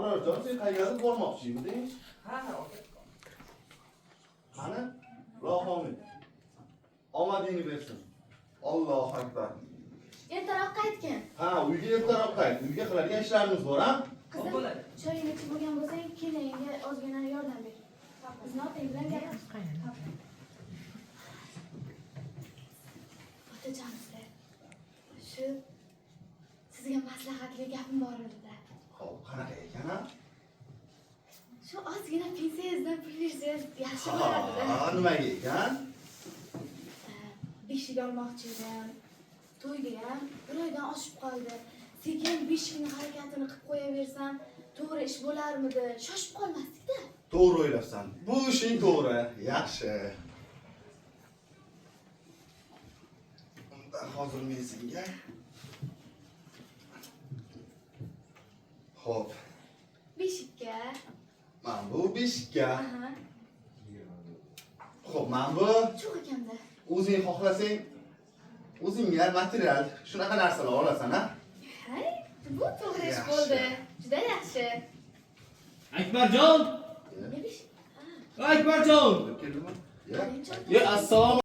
Murodjon, sen qayerga bormoqchi eding? Ha, Qani? Rohomin. Omadingni bersin. Allohu akbar. Ertaroq qaytgin. Ha, uyga ertaroq qayt. Uyga qiladigan ishlarimiz bor, ha? Qizim, choyingni ichib bo'lgan bo'lsang, kelinga ozgina yordam ber. Bizni otang bilan gaplashamiz. Otajonimizlar. Shu sizga maslahatli gapim bor edi-da. Xo'p, qanaqa ekan, ha? Shu ozgina pensiyangizdan pul bersangiz yaxshi bo'lardi-da. Ha, nimaga ekan? Beshik olmoqchi edim. To'yga ham bir oydan oshib qoldi. Sekin beshikni harakatini qilib qo'yaversam, to'g'ri ish bo'larmidi? Shoshib qolmasdik-da. To'g'ri o'ylabsan. Bu ishing to'g'ri. Yaxshi. Unda hozir men senga. Xo'p, Beshikka. mana bu beshikka. Aha. Xo'p, mana bu Cho'q ekan-da. o'zing xohlasang o'zingga material shunaqa narsalar olasan, ha? Hay, bu to'g'ri ish Yaxshi. bo'ldi. Juda yaxshi. Akbarjon! Ne beshik? Akbarjon! Keldimi? Birinchi Ya assalomu